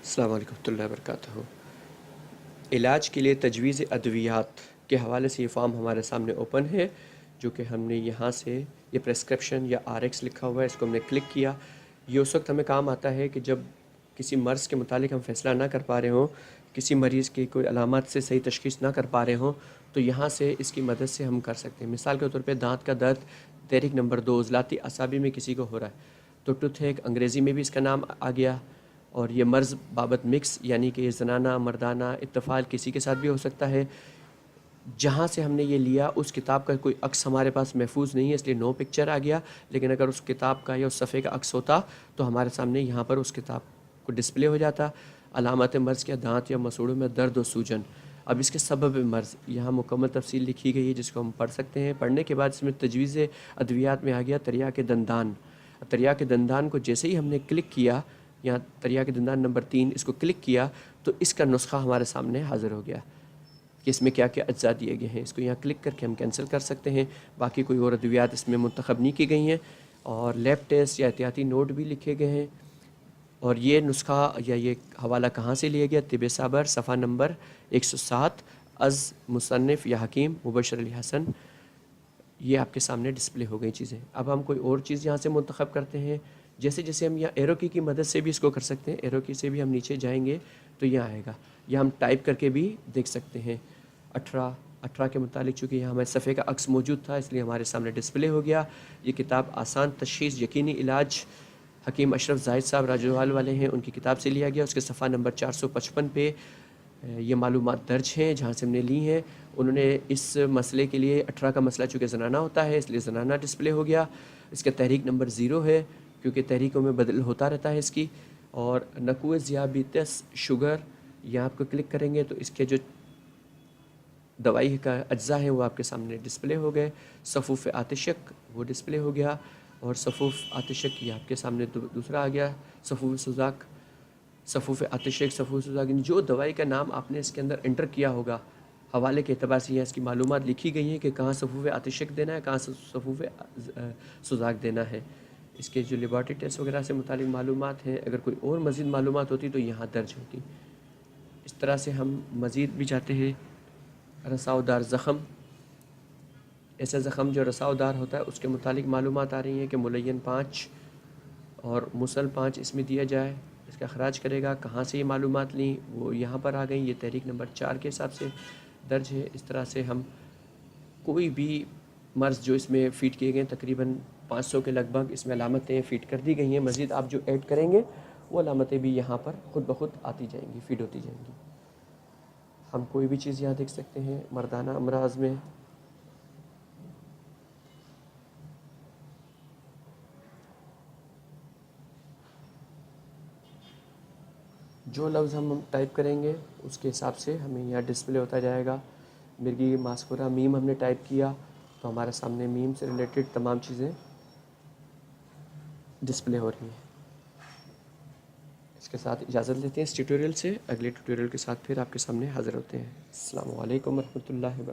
السلام علیکم ورحمۃ اللہ وبرکاتہ۔ علاج کے لیے تجویز ادویات کے حوالے سے یہ فارم ہمارے سامنے اوپن ہے، جو کہ ہم نے یہاں سے یہ پریسکرپشن یا RX لکھا ہوا ہے، اس کو ہم نے کلک کیا۔ یہ اس وقت ہمیں کام آتا ہے کہ جب کسی مرض کے متعلق ہم فیصلہ نہ کر پا رہے ہوں، کسی مریض کی کوئی علامات سے صحیح تشخیص نہ کر پا رہے ہوں، تو یہاں سے اس کی مدد سے ہم کر سکتے ہیں۔ مثال کے طور پہ دانت کا درد تحریک نمبر 2 عضلاتی اعصابی میں کسی کو ہو رہا ہے، تو ٹوتھ ایک انگریزی میں بھی اس کا نام آ گیا، اور یہ مرض بابت مکس یعنی کہ زنانہ مردانہ اطفال کسی کے ساتھ بھی ہو سکتا ہے۔ جہاں سے ہم نے یہ لیا اس کتاب کا کوئی عکس ہمارے پاس محفوظ نہیں ہے، اس لیے نو پکچر آ گیا، لیکن اگر اس کتاب کا یا اس صفحے کا عکس ہوتا تو ہمارے سامنے یہاں پر اس کتاب کو ڈسپلے ہو جاتا۔ علامات مرض کے دانت یا مسوڑوں میں درد و سوجن۔ اب اس کے سبب مرض یہاں مکمل تفصیل لکھی گئی ہے، جس کو ہم پڑھ سکتے ہیں۔ پڑھنے کے بعد اس میں تجویز ادویات میں آ گیا تریاق دندان۔ تریاق دندان کو جیسے ہی ہم نے کلک کیا، یہاں تریاق دندان نمبر 3 اس کو کلک کیا تو اس کا نسخہ ہمارے سامنے حاضر ہو گیا کہ اس میں کیا کیا اجزاء دیے گئے ہیں۔ اس کو یہاں کلک کر کے ہم کینسل کر سکتے ہیں۔ باقی کوئی اور ادویات اس میں منتخب نہیں کی گئی ہیں، اور لیب ٹیسٹ یا احتیاطی نوٹ بھی لکھے گئے ہیں۔ اور یہ نسخہ یا یہ حوالہ کہاں سے لیا گیا؟ طب صابر صفحہ نمبر 107 از مصنف یا حکیم مبشر علی حسن۔ یہ آپ کے سامنے ڈسپلے ہو گئی چیزیں۔ اب ہم کوئی اور چیز یہاں سے منتخب کرتے ہیں، جیسے جیسے ہم یہاں ایرو کی مدد سے بھی اس کو کر سکتے ہیں۔ ایرو کی سے بھی ہم نیچے جائیں گے تو یہاں آئے گا، یا ہم ٹائپ کر کے بھی دیکھ سکتے ہیں۔ 18 کے متعلق چونکہ یہاں ہمارے صفحے کا عکس موجود تھا، اس لیے ہمارے سامنے ڈسپلے ہو گیا۔ یہ کتاب آسان تشخیص یقینی علاج حکیم اشرف زاہد صاحب راجوال والے ہیں، ان کی کتاب سے لیا گیا۔ اس کے صفحہ نمبر 455 پہ یہ معلومات درج ہیں جہاں سے ہم نے لی ہیں۔ انہوں نے اس مسئلے کے لیے 18 کا مسئلہ چونکہ زنانہ ہوتا ہے، اس لیے زنانہ ڈسپلے ہو گیا۔ اس کا تحریک نمبر 0 ہے، کیونکہ تحریکوں میں بدل ہوتا رہتا ہے اس کی۔ اور نقوع ذیابیطس شوگر، یہاں آپ کو کلک کریں گے تو اس کے جو دوائی کا اجزاء ہیں وہ آپ کے سامنے ڈسپلے ہو گئے۔ صفوف آتشک وہ ڈسپلے ہو گیا، اور صفوف آتشک یہ آپ کے سامنے دوسرا آ گیا۔ صفوف سوزاک، صفوف آتشک، صفوف سوزاک، جو دوائی کا نام آپ نے اس کے اندر انٹر کیا ہوگا، حوالے کے اعتبار سے یہاں اس کی معلومات لکھی گئی ہیں کہ کہاں صفوف آتشک دینا ہے، کہاں صفوف سوزاک دینا ہے۔ اس کے جو لیبارٹری ٹیسٹ وغیرہ سے متعلق معلومات ہیں، اگر کوئی اور مزید معلومات ہوتی تو یہاں درج ہوتی۔ اس طرح سے ہم مزید بھی چاہتے ہیں۔ رساؤ دار زخم، ایسا زخم جو رساؤ دار ہوتا ہے اس کے متعلق معلومات آ رہی ہیں کہ ملین 5 اور مسل 5 اس میں دیا جائے، اس کا اخراج کرے گا۔ کہاں سے یہ معلومات لیں وہ یہاں پر آ گئیں، یہ تحریک نمبر 4 کے حساب سے درج ہے۔ اس طرح سے ہم کوئی بھی مرض جو اس میں فیڈ کیے گئے، تقریباً 500 کے لگ بھگ اس میں علامتیں فیڈ کر دی گئی ہیں۔ مزید آپ جو ایڈ کریں گے وہ علامتیں بھی یہاں پر خود بخود آتی جائیں گی، فیڈ ہوتی جائیں گی۔ ہم کوئی بھی چیز یہاں دیکھ سکتے ہیں۔ مردانہ امراض میں جو لفظ ہم ٹائپ کریں گے اس کے حساب سے ہمیں یہاں ڈسپلے ہوتا جائے گا۔ مرگی ماسکورا میم ہم نے ٹائپ کیا تو ہمارے سامنے میم سے ریلیٹڈ تمام چیزیں ڈسپلے ہو رہی ہیں۔ اس کے ساتھ اجازت لیتے ہیں اس ٹیوٹوریل سے، اگلے ٹیوٹوریل کے ساتھ پھر آپ کے سامنے حاضر ہوتے ہیں۔ السلام علیکم ورحمۃ اللہ وبرکاتہ۔